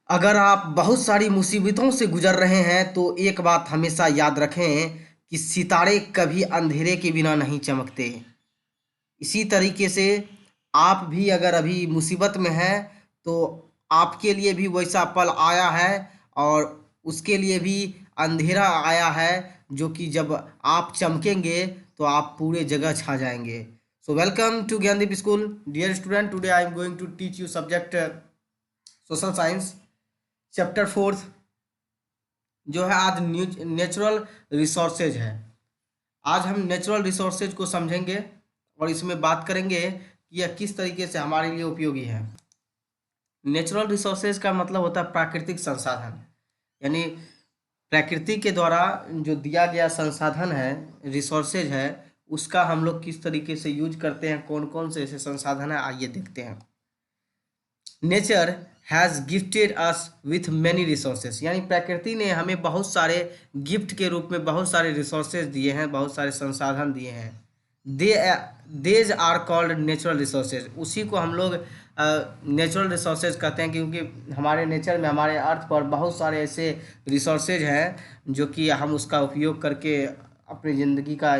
अगर आप बहुत सारी मुसीबतों से गुजर रहे हैं तो एक बात हमेशा याद रखें कि सितारे कभी अंधेरे के बिना नहीं चमकते। इसी तरीके से आप भी अगर अभी मुसीबत में हैं तो आपके लिए भी वैसा पल आया है और उसके लिए भी अंधेरा आया है, जो कि जब आप चमकेंगे तो आप पूरे जगह छा जाएंगे। So welcome to Gyandeep school dear student. Today I am going to teach you subject social science chapter fourth, जो है आज नेचुरल रिसोर्सेज है। आज हम नेचुरल रिसोर्सेज को समझेंगे और इसमें बात करेंगे कि यह किस तरीके से हमारे लिए उपयोगी है। नेचुरल रिसोर्सेज का मतलब होता है प्राकृतिक संसाधन, यानी प्रकृति के द्वारा जो दिया गया संसाधन है, रिसोर्सेज है, उसका हम लोग किस तरीके से यूज करते हैं, कौन कौन से ऐसे संसाधन है, आइए देखते हैं। Nature has gifted us with many resources, यानी प्रकृति ने हमें बहुत सारे गिफ्ट के रूप में बहुत सारे रिसोर्सेज दिए हैं, बहुत सारे संसाधन दिए हैं। दे these are called natural resources, उसी को हम लोग नेचुरल रिसोर्सेज कहते हैं, क्योंकि हमारे नेचर में, हमारे अर्थ पर बहुत सारे ऐसे रिसोर्सेज हैं जो कि हम उसका उपयोग करके अपनी ज़िंदगी का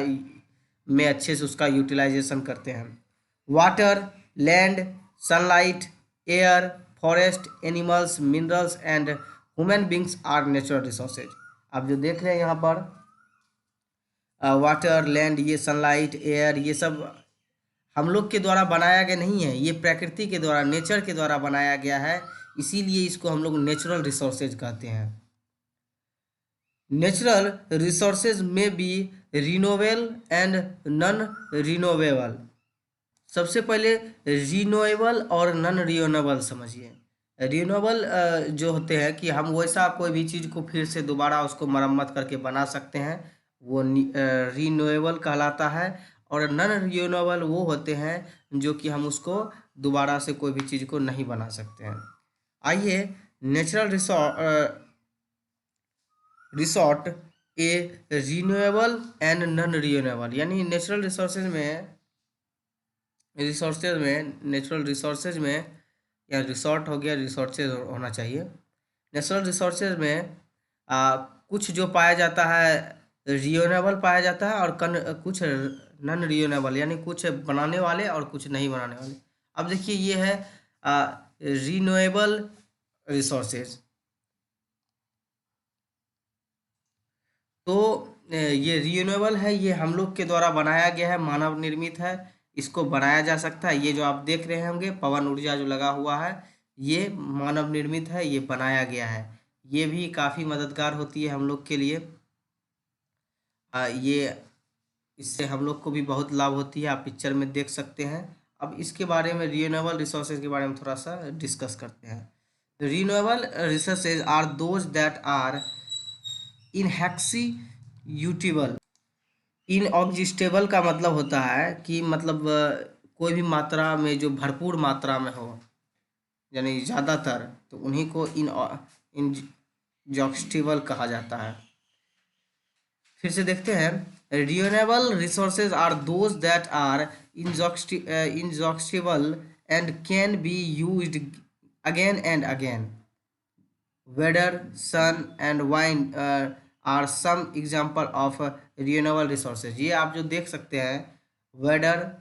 में अच्छे से उसका यूटिलाइजेशन करते हैं। Water, land, sunlight, air, forest, animals, minerals and human beings are natural resources. आप जो देख रहे हैं यहाँ पर वाटर, लैंड, ये सनलाइट, एयर, ये सब हम लोग के द्वारा बनाया गया नहीं है, ये प्रकृति के द्वारा, नेचर के द्वारा बनाया गया है। इसीलिए इसको हम लोग नेचुरल रिसोर्सेज कहते हैं। नेचुरल रिसोर्सेज में बी रिन्यूएबल एंड नॉन रिन्यूएबल। सबसे पहले रिन्यूएबल और नॉन रिन्यूएबल समझिए। रिन्यूएबल जो होते हैं कि हम वैसा कोई भी चीज़ को फिर से दोबारा उसको मरम्मत करके बना सकते हैं, वो रिन्यूएबल कहलाता है। और नॉन रिन्यूएबल वो होते हैं जो कि हम उसको दोबारा से कोई भी चीज़ को नहीं बना सकते हैं। आइए, natural resort A renewable and non renewable, यानी नेचुरल रिसोर्सेज में या रिसोर्ट हो गया, रिसोर्सेज होना चाहिए। नेचुरल रिसोर्सेज में कुछ जो पाया जाता है रिन्यूएबल पाया जाता है, और कुछ नॉन रिन्यूएबल, यानी कुछ बनाने वाले और कुछ नहीं बनाने वाले। अब देखिए, ये है रिन्यूएबल रिसोर्सेज। तो ये रिन्यूएबल है, ये हम लोग के द्वारा बनाया गया है, मानव निर्मित है, इसको बनाया जा सकता है। ये जो आप देख रहे होंगे पवन ऊर्जा जो लगा हुआ है, ये मानव निर्मित है, ये बनाया गया है। ये भी काफ़ी मददगार होती है हम लोग के लिए। ये इससे हम लोग को भी बहुत लाभ होती है, आप पिक्चर में देख सकते हैं। अब इसके बारे में, रिन्यूएबल रिसोर्सेज के बारे में थोड़ा सा डिस्कस करते हैं। Renewable resources are those that are inexhaustible. Inexhaustible का मतलब होता है कि मतलब कोई भी मात्रा में, जो भरपूर मात्रा में हो, यानी ज़्यादातर, तो उन्हीं को इनजॉक्स्टिबल कहा जाता है। फिर से देखते हैं, renewable resources are those that are inexhaustible and can be used again and again. Weather, sun and wind are some example of renewable resources. ये आप जो देख सकते हैं, वेदर,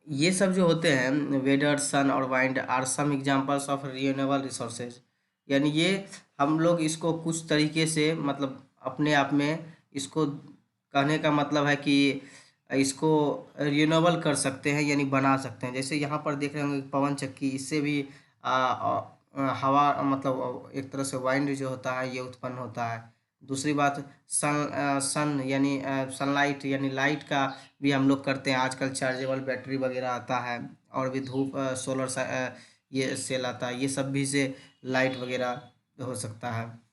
ये सब जो होते हैं, वेदर, सन और wind are some examples of renewable resources, यानी ये हम लोग इसको कुछ तरीके से, मतलब अपने आप में, इसको कहने का मतलब है कि इसको रिन्यूएबल कर सकते हैं, यानी बना सकते हैं। जैसे यहाँ पर देख रहे होंगे पवन चक्की, इससे भी हवा, मतलब एक तरह से वाइंड जो होता है, ये उत्पन्न होता है। दूसरी बात, सन यानी सनलाइट, यानी लाइट का भी हम लोग करते हैं। आजकल चार्जेबल बैटरी वगैरह आता है, और भी धूप, सोलर ये सेल आता है, ये सब भी से लाइट वगैरह हो सकता है।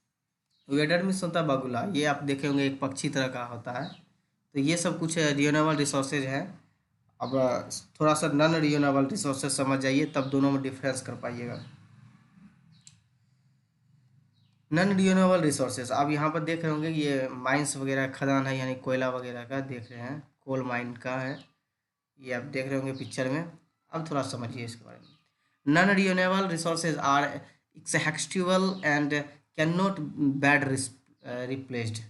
वेडर में होता है बगुला, ये आप देखे होंगे, एक पक्षी तरह का होता है। तो ये सब कुछ रिन्यूएबल रिसोर्सेज हैं। अब थोड़ा सा नॉन रिन्यूएबल रिसोर्सेज समझ जाइए, तब दोनों में डिफरेंस कर पाइएगा। नॉन रिन्यूएबल रिसोर्सेज, आप यहाँ पर देख रहे होंगे, ये माइंस वगैरह खदान है, यानी कोयला वगैरह का देख रहे हैं, कोल माइन का है, ये आप देख रहे होंगे पिक्चर में। अब थोड़ा समझिए इसके बारे में। Non renewable resources are exhaustible and cannot bad replaced.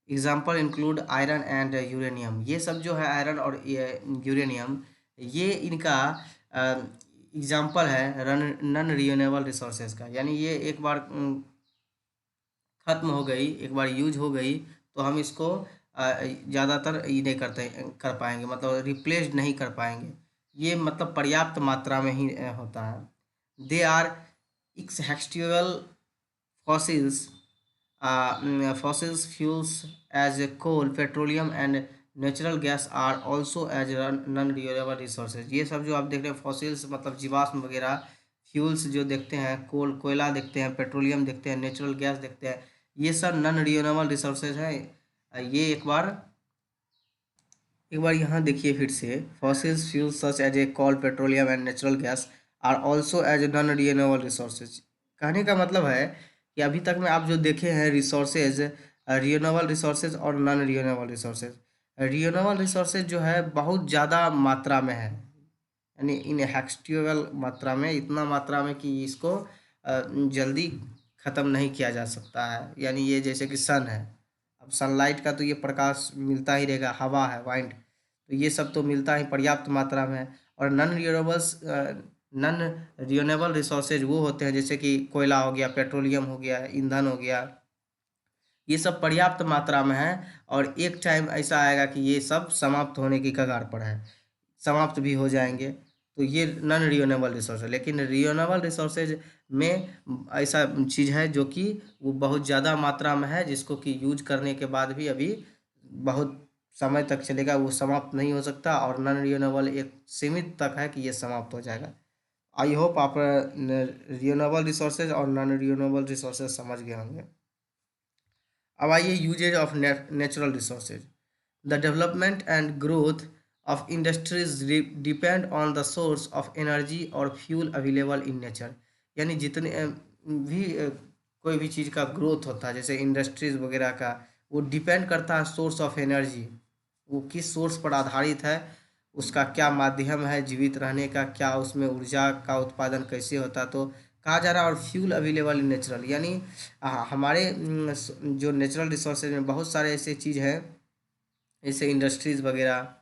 Example include iron and uranium. ये सब जो है आयरन और यूरेनियम, ये इनका एग्जाम्पल है नॉन रिन्यूएबल रिसोर्सेज का। यानी ये एक बार ख़त्म हो गई, एक बार यूज हो गई तो हम इसको ज़्यादातर ये नहीं कर पाएंगे, मतलब रिप्लेस नहीं कर पाएंगे। ये मतलब पर्याप्त मात्रा में ही होता है। They are exhaustible fossils, fossils fuels as a coal, petroleum and natural gas are also as non-renewable resources। ये सब जो आप देख रहे हैं फॉसिल्स मतलब जीवाश्म वगैरह, फ्यूल्स जो देखते हैं, कोयला देखते हैं, पेट्रोलियम देखते हैं, नेचुरल गैस देखते हैं, ये सब नॉन रिन्यूएबल रिसोर्सेज हैं। ये एक बार यहाँ देखिए फिर से, fossils fuels such as a coal, petroleum and natural gas are also as a non renewable resources. कहने का मतलब है कि अभी तक में आप जो देखे हैं रिसोर्सेज, रिन्यूएबल रिसोर्सेज और non renewable resources, renewable resources जो है बहुत ज़्यादा मात्रा में है, यानी इनहैक्स्टिबल मात्रा में, इतना मात्रा में कि इसको जल्दी ख़त्म नहीं किया जा सकता है। यानी ये जैसे कि सन है, अब सनलाइट का तो ये प्रकाश मिलता ही रहेगा, हवा है, वाइंड, तो ये सब तो मिलता ही पर्याप्त मात्रा में है। और नॉन रिन्यूएबल रिसोर्सेज वो होते हैं जैसे कि कोयला हो गया, पेट्रोलियम हो गया, ईंधन हो गया, ये सब पर्याप्त मात्रा में है और एक टाइम ऐसा आएगा कि ये सब समाप्त होने की कगार पर है, समाप्त भी हो जाएंगे। तो ये नॉन रिन्यूएबल रिसोर्स है। लेकिन रिन्यूएबल रिसोर्सेज में ऐसा चीज़ है जो कि वो बहुत ज़्यादा मात्रा में है, जिसको कि यूज करने के बाद भी अभी बहुत समय तक चलेगा, वो समाप्त नहीं हो सकता। और नॉन रिन्यूएबल एक सीमित तक है कि ये समाप्त हो जाएगा। आई होप आप रिन्यूएबल रिसोर्सेज और नॉन रिन्यूएबल रिसोर्सेज समझ गए होंगे। अब आइए uses of natural resources. The development and growth of industries depend on the source of energy और फ्यूल अवेलेबल इन नेचर। यानी जितने भी कोई भी चीज़ का ग्रोथ होता है, जैसे इंडस्ट्रीज वगैरह का, वो डिपेंड करता है सोर्स ऑफ एनर्जी, वो किस सोर्स पर आधारित है, उसका क्या माध्यम है जीवित रहने का, क्या उसमें ऊर्जा का उत्पादन कैसे होता है। तो कहा जा रहा है और फ्यूल अवेलेबल इन नेचुरल, यानी हमारे जो नेचुरल रिसोर्सेज में बहुत सारे ऐसे चीज़ हैं, जैसे इंडस्ट्रीज़ वगैरह,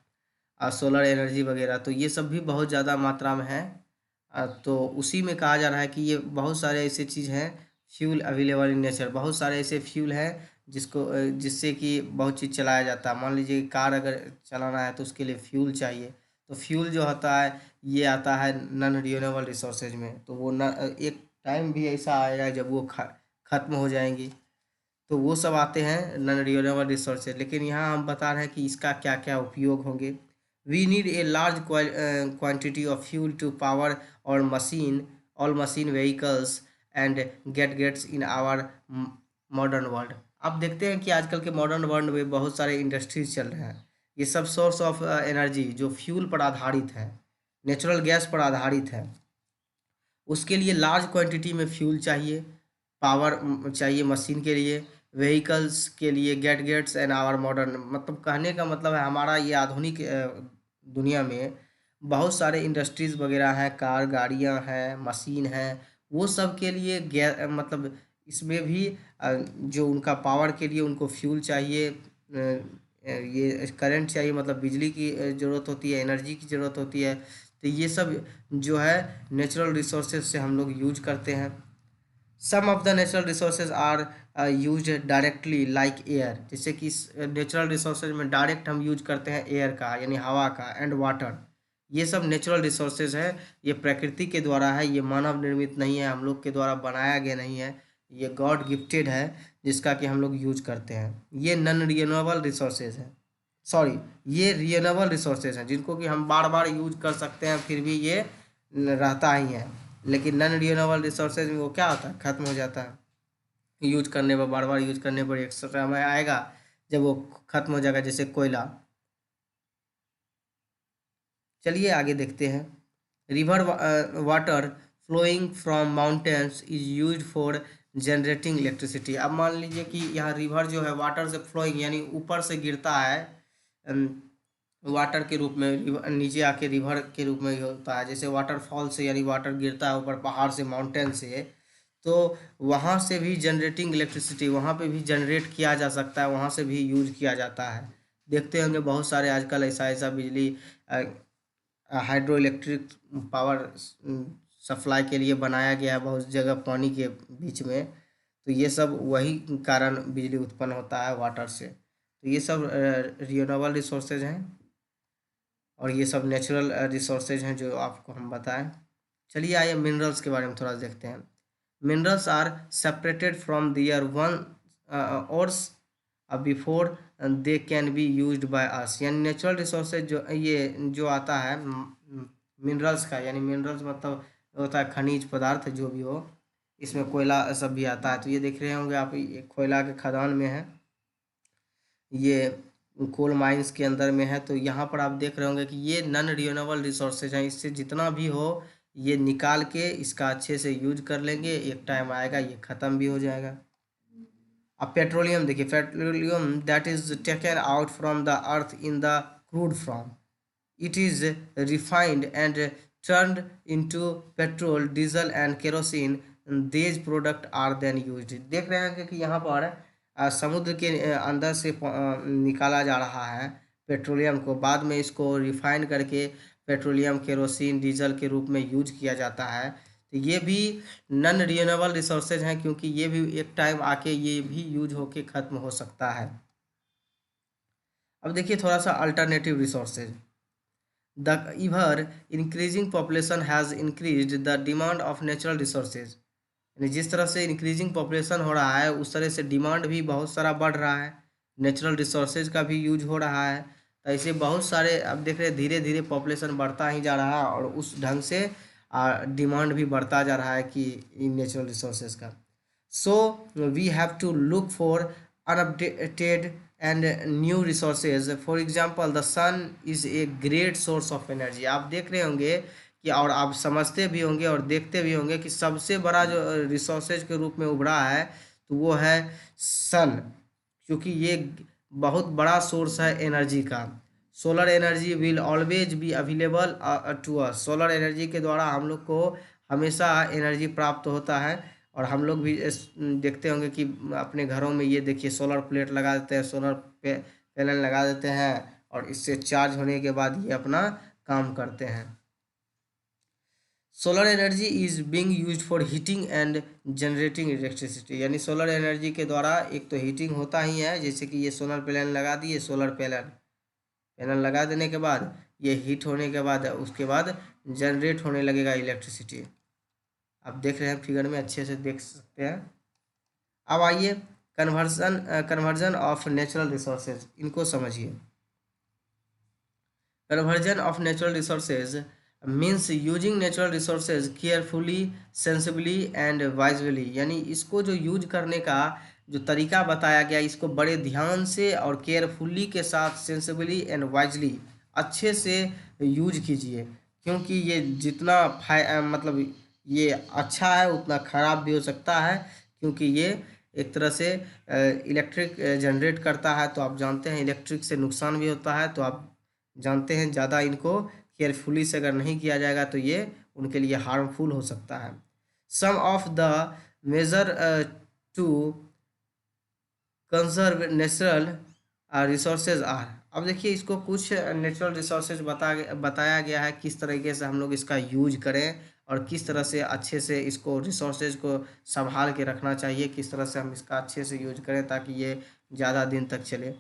सोलर एनर्जी वगैरह, तो ये सब भी बहुत ज़्यादा मात्रा में है। तो उसी में कहा जा रहा है कि ये बहुत सारे ऐसे चीज़ हैं, फ्यूल अवेलेबल इन नेचर, बहुत सारे ऐसे फ्यूल हैं जिससे कि बहुत चीज़ चलाया जाता है। मान लीजिए कार अगर चलाना है तो उसके लिए फ्यूल चाहिए, तो फ्यूल जो होता है ये आता है नॉन रिन्यूएबल रिसोर्सेज में। तो वो न एक टाइम भी ऐसा आएगा जब वो ख़त्म हो जाएंगी, तो वो सब आते हैं नॉन रिन्यूएबल रिसोर्सेज। लेकिन यहाँ हम बता रहे हैं कि इसका क्या क्या उपयोग होंगे। We need a large quantity of fuel to power our all machine vehicles and gadgets in our modern world. आप देखते हैं कि आजकल के मॉडर्न वर्ल्ड में बहुत सारे इंडस्ट्रीज चल रहे हैं, ये सब सोर्स ऑफ एनर्जी जो फ्यूल पर आधारित है, नेचुरल गैस पर आधारित है, उसके लिए लार्ज क्वांटिटी में फ्यूल चाहिए, पावर चाहिए मशीन के लिए, व्हीकल्स के लिए, गेट्स एंड आवर मॉडर्न, मतलब कहने का मतलब है हमारा ये आधुनिक दुनिया में बहुत सारे इंडस्ट्रीज़ वगैरह हैं, कार गाड़ियां हैं, मशीन हैं, वो सब के लिए मतलब इसमें भी जो उनका पावर के लिए उनको फ्यूल चाहिए, ये करंट चाहिए, मतलब बिजली की ज़रूरत होती है, एनर्जी की ज़रूरत होती है। तो ये सब जो है नेचुरल रिसोर्सेज से हम लोग यूज करते हैं। Some of the natural resources are use directly like air, जैसे कि नेचुरल रिसोर्सेज में डायरेक्ट हम यूज करते हैं एयर का, यानी हवा का, एंड वाटर। ये सब नेचुरल रिसोर्सेज है, ये प्रकृति के द्वारा है, ये मानव निर्मित नहीं है, हम लोग के द्वारा बनाया गया नहीं है, ये गॉड गिफ्टेड है जिसका कि हम लोग यूज करते हैं। ये नॉन रिन्यूएबल रिसोर्सेज है, सॉरी, ये रिन्यूएबल रिसोर्सेज हैं जिनको कि हम बार बार यूज कर सकते हैं, फिर भी ये रहता ही है। लेकिन नॉन रिन्यूएबल रिसोर्सेज में वो क्या होता है, ख़त्म हो जाता है यूज करने पर, बार बार यूज करने पर एक समय आएगा जब वो ख़त्म हो जाएगा, जैसे कोयला। चलिए आगे देखते हैं। River water flowing from mountains is use for generating electricity. अब मान लीजिए कि यहाँ रिवर जो है वाटर से फ्लोइंग, यानी ऊपर से गिरता है वाटर के रूप में, नीचे आके रिवर के रूप में होता है, जैसे वाटरफॉल से, यानी वाटर गिरता है ऊपर पहाड़ से, माउंटेन से, तो वहाँ से भी जनरेटिंग इलेक्ट्रिसिटी, वहाँ पे भी जनरेट किया जा सकता है, वहाँ से भी यूज किया जाता है। देखते होंगे बहुत सारे आजकल ऐसा ऐसा बिजली हाइड्रो इलेक्ट्रिक पावर सप्लाई के लिए बनाया गया है बहुत जगह पानी के बीच में। तो ये सब वही कारण बिजली उत्पन्न होता है वाटर से। तो ये सब रिन्यूएबल रिसोर्सेज हैं और ये सब नेचुरल रिसोर्सेज हैं जो आपको हम बताएं। चलिए आइए मिनरल्स के बारे में थोड़ा देखते हैं। Minerals are separated from their one ores before they can be used by us. यानी नेचुरल रिसोर्सेज जो ये जो आता है मिनरल्स का, यानी मिनरल्स मतलब होता है खनिज पदार्थ जो भी हो, इसमें कोयला सब भी आता है। तो ये देख रहे होंगे आप, ये कोयला के खदान में है, ये कोल माइंस के अंदर में है। तो यहाँ पर आप देख रहे होंगे कि ये नॉन रिन्यूएबल रिसोर्सेज हैं, इससे जितना भी हो ये निकाल के इसका अच्छे से यूज कर लेंगे, एक टाइम आएगा ये ख़त्म भी हो जाएगा। अब पेट्रोलियम देखिए, petroleum that is taken out from the earth in the crude form, it is refined and turned into petrol, diesel and kerosene, these product are then used. देख रहे हैं कि यहाँ पर समुद्र के अंदर से निकाला जा रहा है पेट्रोलियम को, बाद में इसको रिफाइन करके पेट्रोलियम केरोसिन डीजल के रूप में यूज किया जाता है। तो ये भी नॉन रिन्यूएबल रिसोर्सेज हैं, क्योंकि ये भी एक टाइम आके ये भी यूज होके ख़त्म हो सकता है। अब देखिए थोड़ा सा alternative resources. The ever increasing population has increased the demand of natural resources। यानी जिस तरह से इंक्रीजिंग पॉपुलेशन हो रहा है उस तरह से डिमांड भी बहुत सारा बढ़ रहा है, नेचुरल रिसोर्सेज का भी यूज हो रहा है। तो ऐसे बहुत सारे अब देख रहे हैं धीरे धीरे पॉपुलेशन बढ़ता ही जा रहा है और उस ढंग से डिमांड भी बढ़ता जा रहा है कि इन नेचुरल रिसोर्सेज का। So we have to look for unupdated and new resources. For example the sun is a great source of energy. आप देख रहे होंगे कि, और आप समझते भी होंगे और देखते भी होंगे कि सबसे बड़ा जो रिसोर्सेज के रूप में उभरा है तो वो है सन, क्योंकि ये बहुत बड़ा सोर्स है एनर्जी का। Solar energy will always be available to us. Solar energy के द्वारा हम लोग को हमेशा एनर्जी प्राप्त होता है। और हम लोग भी देखते होंगे कि अपने घरों में ये देखिए सोलर प्लेट लगा देते हैं, सोलर पैनल लगा देते हैं और इससे चार्ज होने के बाद ये अपना काम करते हैं। Solar energy is being used for heating and generating electricity. यानी सोलर एनर्जी के द्वारा एक तो हीटिंग होता ही है, जैसे कि ये सोलर पैनल लगा दिए, सोलर पैनल लगा देने के बाद ये हीट होने के बाद उसके बाद जनरेट होने लगेगा इलेक्ट्रिसिटी। आप देख रहे हैं फिगर में, अच्छे से देख सकते हैं। अब आइए कन्वर्जन ऑफ नेचुरल रिसोर्सेज, इनको समझिए। Conversion of natural resources means using natural resources carefully, sensibly and wisely. यानी इसको जो यूज करने का जो तरीका बताया गया, इसको बड़े ध्यान से और केयरफुली के साथ सेंसिबली एंड वाइजली अच्छे से यूज कीजिए, क्योंकि ये जितना मतलब ये अच्छा है उतना ख़राब भी हो सकता है, क्योंकि ये एक तरह से इलेक्ट्रिक जनरेट करता है। तो आप जानते हैं इलेक्ट्रिक से नुकसान भी होता है, तो आप जानते हैं ज़्यादा इनको केयरफुली से अगर नहीं किया जाएगा तो ये उनके लिए हार्मफुल हो सकता है। Some of the major to conserve natural resources are. अब देखिए इसको कुछ नेचुरल रिसोर्सेज बताया गया है किस तरीके से हम लोग इसका यूज करें और किस तरह से अच्छे से इसको रिसोर्सेज को संभाल के रखना चाहिए, किस तरह से हम इसका अच्छे से यूज करें ताकि ये ज़्यादा दिन तक चले।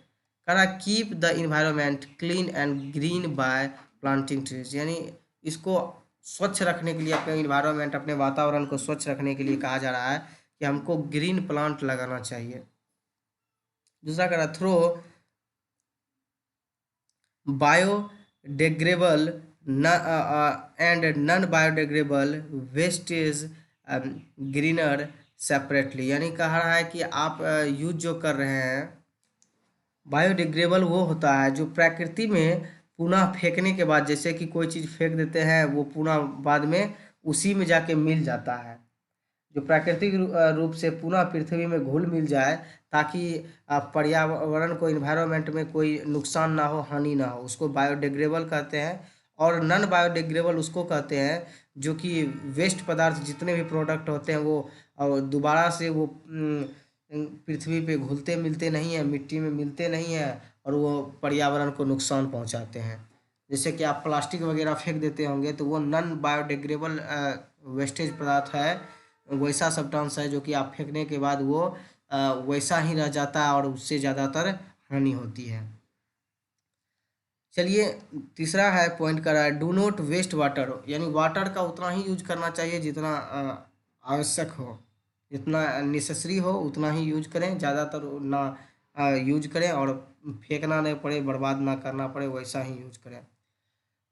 करा keep the environment clean and green bye planting trees. यानी इसको स्वच्छ रखने के लिए, अपने इन्वायरमेंट अपने वातावरण को स्वच्छ रखने के लिए कहा जा रहा है कि हमको ग्रीन प्लांट लगाना चाहिए। दूसरा करा throw biodegradable and non biodegradable wastage greener separately. यानी कह रहा है कि आप यूज जो कर रहे हैं, बायोडिग्रेडेबल वो होता है जो प्रकृति में पुनः फेंकने के बाद, जैसे कि कोई चीज़ फेंक देते हैं वो पुनः बाद में उसी में जाके मिल जाता है, जो प्राकृतिक रूप से पुनः पृथ्वी में घुल मिल जाए, ताकि पर्यावरण को, इन्वायरमेंट में कोई नुकसान ना हो, हानि ना हो, उसको बायोडिग्रेडेबल कहते हैं। और नॉन बायोडिग्रेडेबल उसको कहते हैं जो कि वेस्ट पदार्थ जितने भी प्रोडक्ट होते हैं वो और दोबारा से वो पृथ्वी पे घुलते मिलते नहीं हैं, मिट्टी में मिलते नहीं हैं और वो पर्यावरण को नुकसान पहुंचाते हैं। जैसे कि आप प्लास्टिक वगैरह फेंक देते होंगे तो वो नॉन बायोडिग्रेडेबल वेस्टेज पदार्थ है, वैसा सब्सटेंस है जो कि आप फेंकने के बाद वो वैसा ही रह जाता है और उससे ज़्यादातर हानि होती है। चलिए तीसरा है पॉइंट का रहा है डू नॉट वेस्ट वाटर, यानी वाटर का उतना ही यूज करना चाहिए जितना आवश्यक हो, जितना नेसेसरी हो उतना ही यूज करें, ज़्यादातर ना यूज करें और फेंकना नहीं पड़े, बर्बाद ना करना पड़े, वैसा ही यूज करें।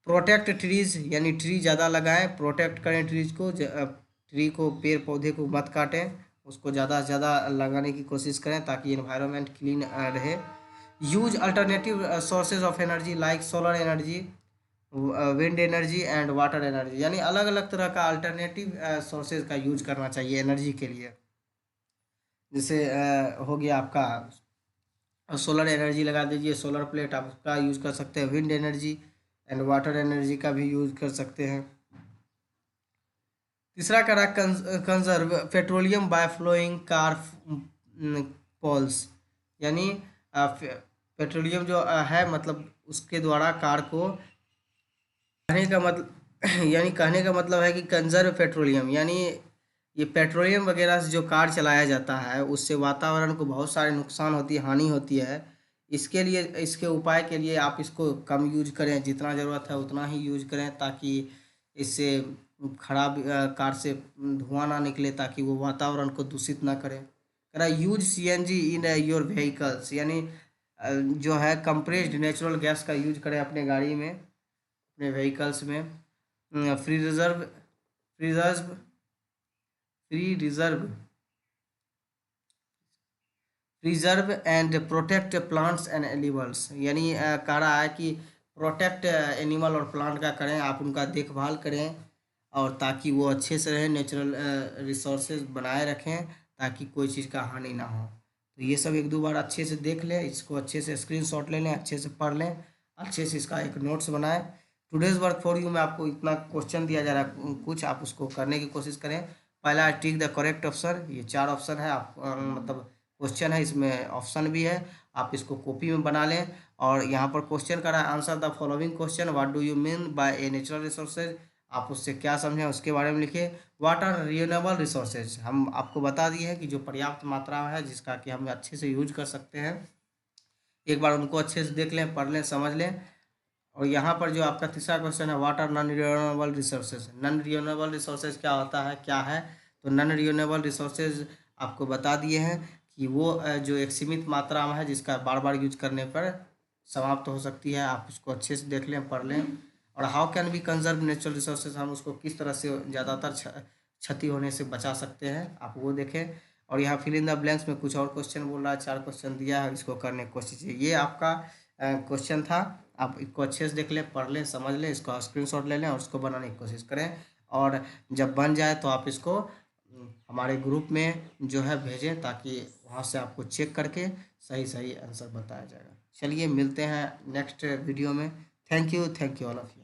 प्रोटेक्ट ट्रीज, यानी ट्री ज़्यादा लगाएं, प्रोटेक्ट करें ट्रीज को, ट्री को पेड़ पौधे को मत काटें, उसको ज़्यादा से ज़्यादा लगाने की कोशिश करें ताकि एनवायरनमेंट क्लीन रहे। Use alternative sources of energy like solar energy, wind energy and water energy, यानी अलग अलग तरह का अल्टरनेटिव सोर्सेज का यूज करना चाहिए एनर्जी के लिए। जैसे हो गया आपका सोलर एनर्जी लगा दीजिए, सोलर प्लेट आप उसका यूज कर सकते हैं, wind energy and water energy का भी यूज कर सकते हैं। तीसरा करा conserve petroleum by flowing car pools, यानी पेट्रोलियम जो है मतलब उसके द्वारा कार को, कहने का मतलब यानी कहने का मतलब है कि कंजर्व पेट्रोलियम, यानी ये पेट्रोलियम वगैरह से जो कार चलाया जाता है उससे वातावरण को बहुत सारे नुकसान होती है, हानि होती है। इसके लिए, इसके उपाय के लिए आप इसको कम यूज करें, जितना ज़रूरत है उतना ही यूज करें ताकि इससे खराब कार से धुआं ना निकले, ताकि वो वातावरण को दूषित ना करें। कह रहा use CNG in your vehicles, यानी जो है कंप्रेस्ड नेचुरल गैस का यूज करें अपने गाड़ी में, अपने व्हीकल्स में। Free reserve reserve free reserve preserve and protect plants and animals, यानी कह रहा है कि प्रोटेक्ट एनिमल और प्लांट का करें, आप उनका देखभाल करें और ताकि वो अच्छे से रहें, नेचुरल रिसोर्सेज बनाए रखें ताकि कोई चीज़ का हानि ना हो। तो ये सब एक दो बार अच्छे से देख लें, इसको अच्छे से स्क्रीनशॉट ले लें, अच्छे से पढ़ लें, अच्छे से इसका एक नोट्स बनाएं। टुडेज़ वर्क फॉर यू में आपको इतना क्वेश्चन दिया जा रहा है, कुछ आप उसको करने की कोशिश करें। पहला है टिक द करेक्ट ऑप्शन, ये 4 ऑप्शन है, आप मतलब क्वेश्चन है, इसमें ऑप्शन भी है, आप इसको कॉपी में बना लें। और यहाँ पर क्वेश्चन का रहा है answer the following question, what do you mean by a natural resources, आप उससे क्या समझें उसके बारे में लिखिए। व्हाट आर रिन्यूएबल रिसोर्सेज, हम आपको बता दिए हैं कि जो पर्याप्त मात्रा में है जिसका कि हम अच्छे से यूज कर सकते हैं। एक बार उनको अच्छे से देख लें, पढ़ लें, समझ लें। और यहाँ पर जो आपका तीसरा क्वेश्चन है what are non renewable resources, non renewable resources क्या होता है, क्या है। तो नॉन रिन्यूएबल रिसोर्सेज आपको बता दिए हैं कि वो जो एक सीमित मात्रा में है जिसका बार बार यूज करने पर समाप्त हो सकती है, आप उसको अच्छे से देख लें, पढ़ लें। और how can be conserve natural resources, हम उसको किस तरह से ज़्यादातर क्षति होने से बचा सकते हैं, आप वो देखें। और यहाँ फिल इन द ब्लैंक्स में कुछ और क्वेश्चन बोल रहा है, 4 क्वेश्चन दिया है, इसको करने की कोशिश कीजिए। ये आपका क्वेश्चन था, आप इसको अच्छे से देख लें, पढ़ लें, समझ लें, इसको स्क्रीनशॉट ले लें और उसको बनाने की कोशिश करें। और जब बन जाए तो आप इसको हमारे ग्रुप में जो है भेजें ताकि वहाँ से आपको चेक करके सही सही आंसर बताया जाएगा। चलिए मिलते हैं नेक्स्ट वीडियो में। Thank you all of you.